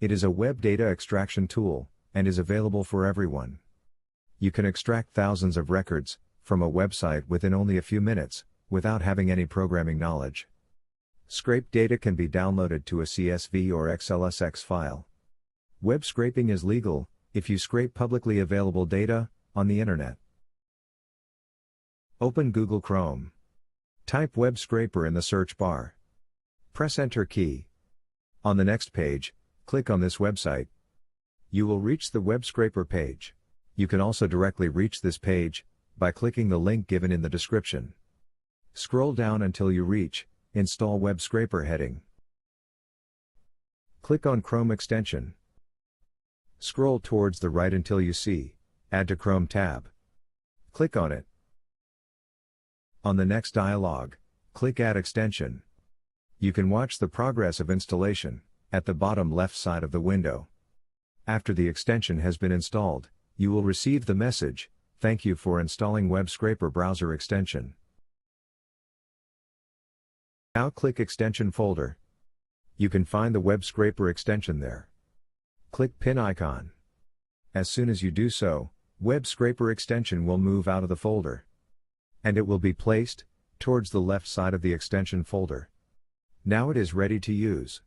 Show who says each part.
Speaker 1: It is a web data extraction tool, and is available for everyone. You can extract thousands of records from a website within only a few minutes, without having any programming knowledge. Scraped data can be downloaded to a CSV or XLSX file. Web scraping is legal if you scrape publicly available data on the internet. Open Google Chrome. Type web scraper in the search bar. Press Enter key. On the next page, click on this website. You will reach the web scraper page. You can also directly reach this page by clicking the link given in the description. Scroll down until you reach Install Web Scraper heading. Click on Chrome extension. Scroll towards the right until you see Add to Chrome tab. Click on it. On the next dialog, click Add extension. You can watch the progress of installation at the bottom left side of the window. After the extension has been installed, you will receive the message, "Thank you for installing Web Scraper browser extension." Now click Extension folder. You can find the Web Scraper extension there. Click Pin icon. As soon as you do so, Web Scraper extension will move out of the folder. And it will be placed towards the left side of the extension folder. Now it is ready to use.